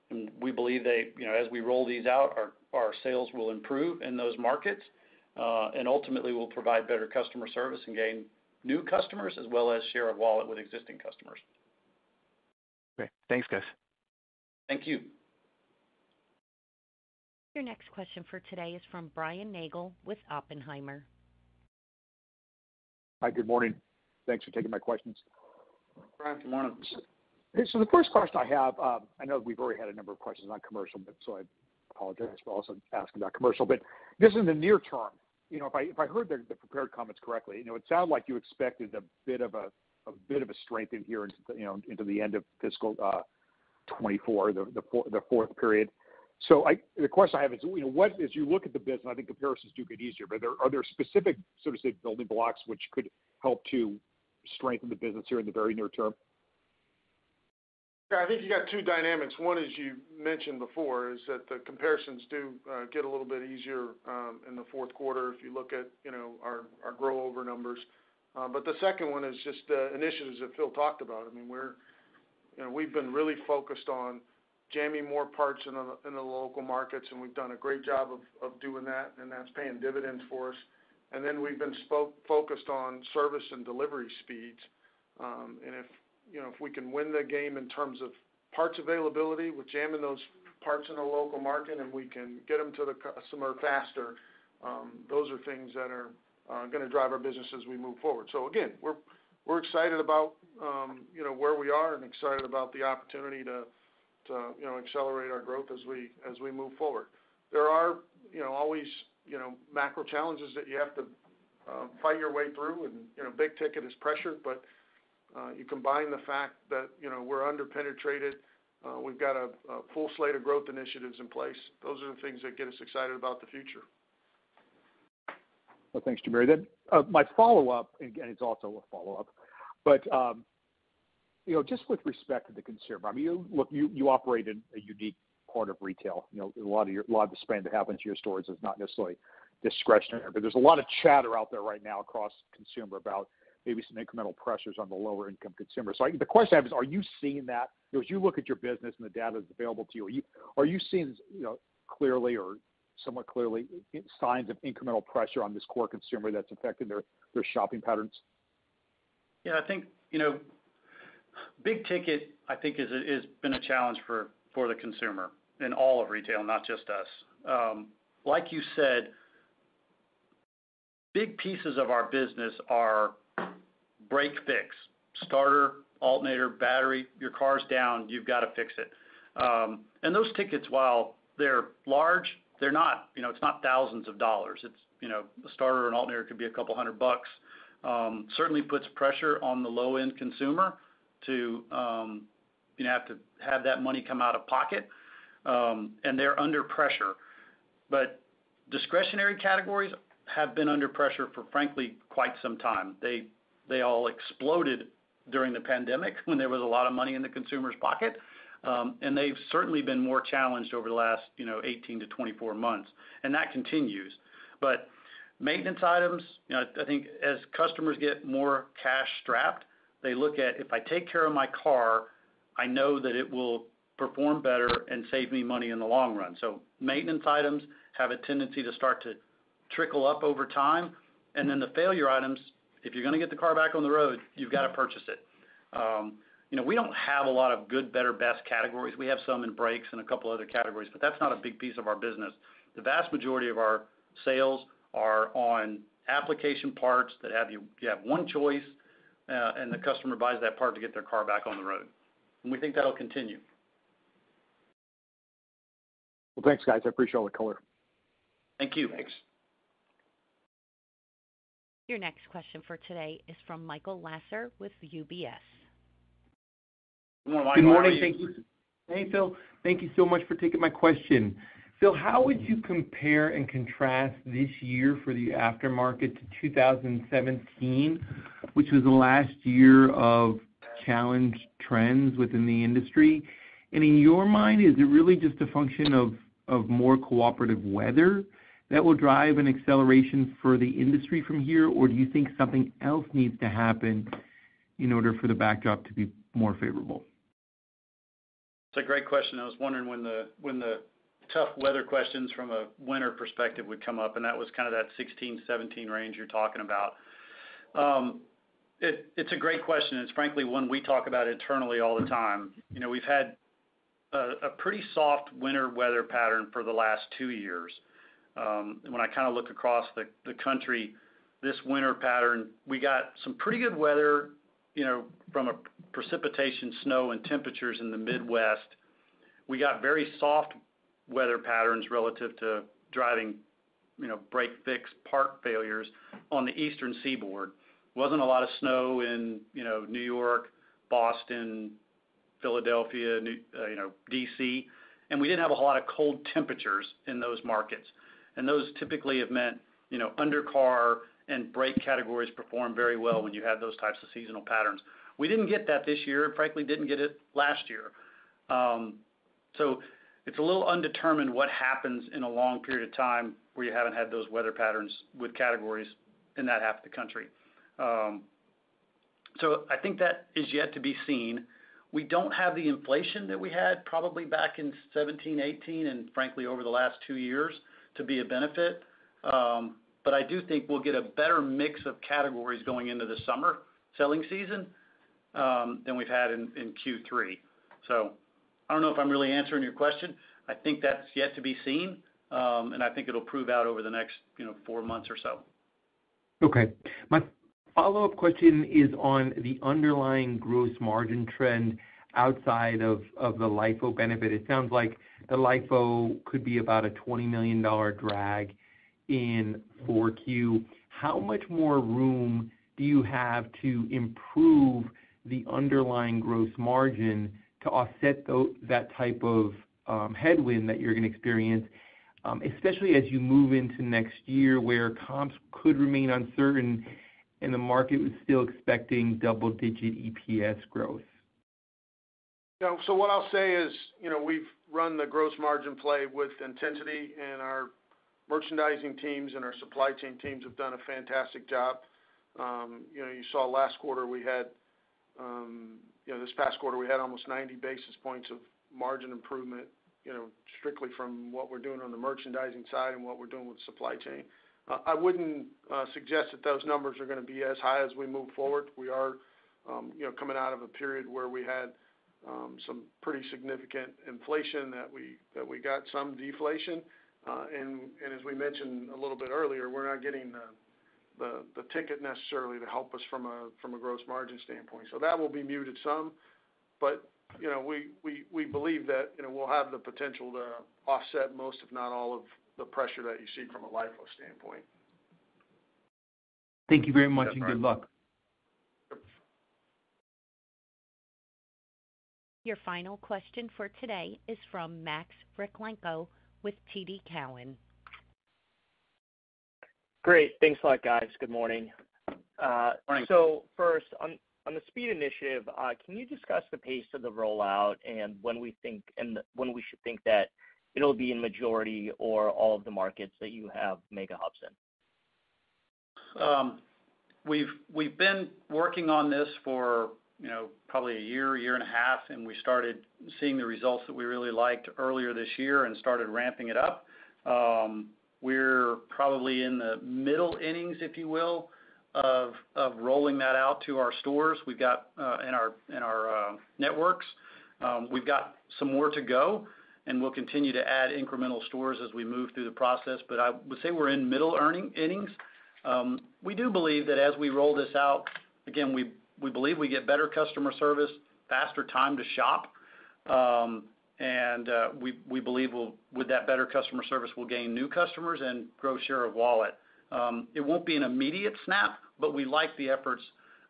And we believe as we roll these out, our sales will improve in those markets, and ultimately will provide better customer service and gain new customers as well as share of wallet with existing customers. Okay. Thanks, guys. Thank you. Your next question for today is from Brian Nagel with Oppenheimer. Hi, good morning. Thanks for taking my questions. Brian, good morning. So the first question I have, I know we've already had a number of questions on commercial, but so I apologize for also asking about commercial. But just in the near term, if I heard the prepared comments correctly, it sounded like you expected a bit of a strength in here into the end of fiscal 24, the fourth period. So the question I have is, what as you look at the business, I think comparisons do get easier, but are there specific, so to say, building blocks which could help to strengthen the business here in the very near term? Yeah, I think you got two dynamics. One, as you mentioned before, is that the comparisons do get a little bit easier in the fourth quarter if you look at our grow over numbers. But the second one is just the initiatives that Phil talked about. I mean, we've been really focused on jamming more parts in the local markets, and we've done a great job of doing that, and that's paying dividends for us. And then we've been focused on service and delivery speeds. And if we can win the game in terms of parts availability with jamming those parts in the local market, and we can get them to the customer faster, those are things that are going to drive our business as we move forward. So again, we're excited about where we are and excited about the opportunity to accelerate our growth as we move forward. There are always macro challenges that you have to fight your way through, and big ticket is pressured, but you combine the fact that we're underpenetrated, we've got a full slate of growth initiatives in place. Those are the things that get us excited about the future. Well, thanks, Jamere. Then my follow-up, again, it's also a follow-up, but just with respect to the consumer, I mean, you operate in a unique part of retail. A lot of the spend that happens to your stores is not necessarily discretionary, but there's a lot of chatter out there right now across consumer about maybe some incremental pressures on the lower income consumer. So the question I have is, are you seeing that? As you look at your business and the data that's available to you, are you seeing clearly or somewhat clearly signs of incremental pressure on this core consumer that's affecting their shopping patterns? Yeah, I think Big ticket, I think, is been a challenge for the consumer in all of retail, not just us. Like you said, big pieces of our business are break fix, starter, alternator, battery. Your car's down, you've got to fix it. And those tickets, while they're large, they're not, it's not thousands of dollars. It's, a starter or an alternator could be a couple $100. Certainly puts pressure on the low end consumer to, have to have that money come out of pocket. And they're under pressure. But discretionary categories have been under pressure for, frankly, quite some time. They all exploded during the pandemic when there was a lot of money in the consumer's pocket. And they've certainly been more challenged over the last, 18 to 24 months. And that continues. But maintenance items, I think as customers get more cash strapped, they look at, if I take care of my car, I know that it will perform better and save me money in the long run. So maintenance items have a tendency to start to trickle up over time. And then the failure items, if you're going to get the car back on the road, you've got to purchase it. We don't have a lot of good, better, best categories. We have some in brakes and a couple other categories, but that's not a big piece of our business. The vast majority of our sales are on application parts that you have one choice, and the customer buys that part to get their car back on the road. And we think that'll continue. Well, thanks, guys. I appreciate all the color. Thank you. Thanks. Your next question for today is from Michael Lasser with UBS. Good morning, Michael. Good morning. Thank you. Hey, Phil. Thank you so much for taking my question. Phil, how would you compare and contrast this year for the aftermarket to 2017, which was the last year of challenged trends within the industry? And in your mind, is it really just a function of more cooperative weather that will drive an acceleration for the industry from here, or do you think something else needs to happen in order for the backdrop to be more favorable? It's a great question. I was wondering when the tough weather questions from a winter perspective would come up, and that was kind of that 16, 17 range you're talking about. It's a great question. It's frankly one we talk about internally all the time. We've had a pretty soft winter weather pattern for the last 2 years. When I kind of look across the country, this winter pattern, we got some pretty good weather, from a precipitation, snow, and temperatures in the Midwest. We got very soft weather patterns relative to driving, break fix part failures on the eastern seaboard. Wasn't a lot of snow in, New York, Boston, Philadelphia, D.C., and we didn't have a lot of cold temperatures in those markets. And those typically have meant, undercar and brake categories perform very well when you have those types of seasonal patterns. We didn't get that this year, and frankly didn't get it last year. So it's a little undetermined what happens in a long period of time where you haven't had those weather patterns with categories in that half of the country. So I think that is yet to be seen. We don't have the inflation that we had probably back in 17, 18, and frankly over the last 2 years to be a benefit. But I do think we'll get a better mix of categories going into the summer selling season than we've had in Q3. So I don't know if I'm really answering your question. I think that's yet to be seen, and I think it'll prove out over the next 4 months or so. Okay. My follow-up question is on the underlying gross margin trend outside of the LIFO benefit. It sounds like the LIFO could be about a $20 million drag in 4Q. How much more room do you have to improve the underlying gross margin to offset that type of headwind that you're going to experience, especially as you move into next year where comps could remain uncertain and the market was still expecting double-digit EPS growth? So what I'll say is, we've run the gross margin play with intensity, and our merchandising teams and our supply chain teams have done a fantastic job. You saw last quarter we had, this past quarter we had almost 90 basis points of margin improvement, strictly from what we're doing on the merchandising side and what we're doing with supply chain. I wouldn't suggest that those numbers are going to be as high as we move forward. We are coming out of a period where we had some pretty significant inflation that we got some deflation. And as we mentioned a little bit earlier, we're not getting the ticket necessarily to help us from a gross margin standpoint. So that will be muted some, but we believe that we'll have the potential to offset most, if not all, of the pressure that you see from a LIFO standpoint. Thank you very much, and good luck. Your final question for today is from Max Rakhlenko with TD Cowen. Great. Thanks a lot, guys. Good morning. Morning. So first, on the speed initiative, can you discuss the pace of the rollout and when we should think that it'll be in majority or all of the markets that you have mega hubs in? We've been working on this for probably a year and a half, and we started seeing the results that we really liked earlier this year and started ramping it up. We're probably in the middle innings, if you will, of rolling that out to our stores. We've got in our networks. We've got some more to go, and we'll continue to add incremental stores as we move through the process. But I would say we're in middle innings. We do believe that as we roll this out, again, we believe we get better customer service, faster time to shop, and we believe with that better customer service, we'll gain new customers and grow share of wallet. It won't be an immediate snap, but we like the efforts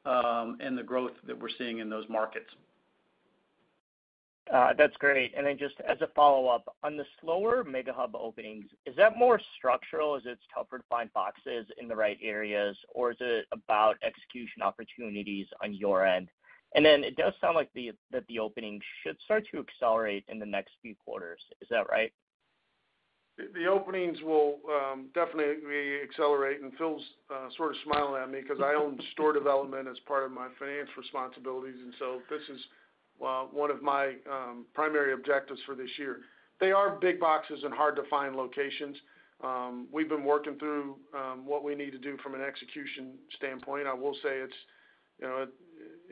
and the growth that we're seeing in those markets. That's great. And then just as a follow-up, on the slower mega hub openings, is that more structural? Is it tougher to find boxes in the right areas, or is it about execution opportunities on your end? And then it does sound like that the openings should start to accelerate in the next few quarters. Is that right? The openings will definitely accelerate, and Phil's sort of smiling at me because I own store development as part of my finance responsibilities, and so this is one of my primary objectives for this year. They are big boxes and hard to find locations. We've been working through what we need to do from an execution standpoint. I will say it's,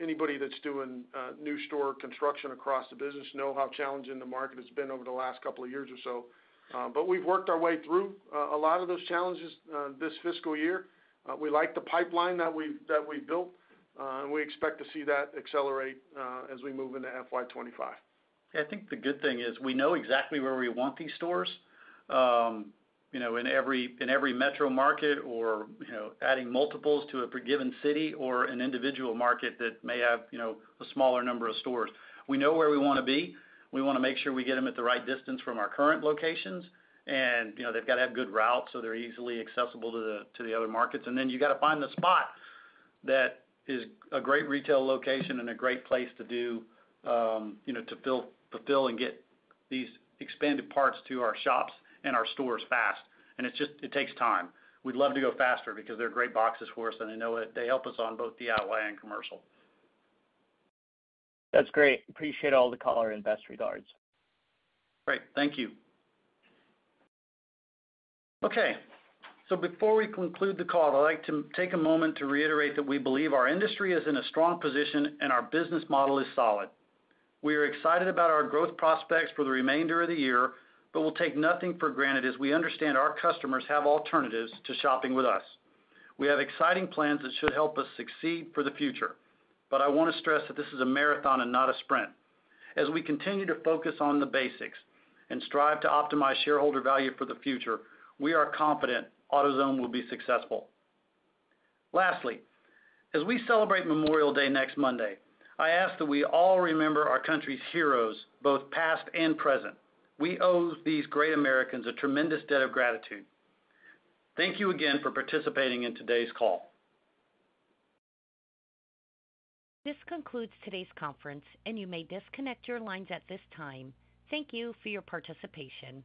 anybody that's doing new store construction across the business know how challenging the market has been over the last couple of years or so. But we've worked our way through a lot of those challenges this fiscal year. We like the pipeline that we built. And we expect to see that accelerate as we move into FY25. Yeah, I think the good thing is we know exactly where we want these stores. In every metro market, or adding multiples to a given city, or an individual market that may have a smaller number of stores. We know where we want to be. We want to make sure we get them at the right distance from our current locations, and they've got to have good routes so they're easily accessible to the other markets. And then you got to find the spot that is a great retail location and a great place to do, to fulfill and get these expanded parts to our shops and our stores fast. And it takes time. We'd love to go faster because they're great boxes for us, and I know they help us on both DIY and commercial. That's great. Appreciate all the color and best regards. Great. Thank you. Okay. So before we conclude the call, I'd like to take a moment to reiterate that we believe our industry is in a strong position and our business model is solid. We are excited about our growth prospects for the remainder of the year, but we'll take nothing for granted as we understand our customers have alternatives to shopping with us. We have exciting plans that should help us succeed for the future, but I want to stress that this is a marathon and not a sprint. As we continue to focus on the basics and strive to optimize shareholder value for the future, we are confident AutoZone will be successful. Lastly, as we celebrate Memorial Day next Monday, I ask that we all remember our country's heroes, both past and present. We owe these great Americans a tremendous debt of gratitude. Thank you again for participating in today's call. This concludes today's conference, and you may disconnect your lines at this time. Thank you for your participation.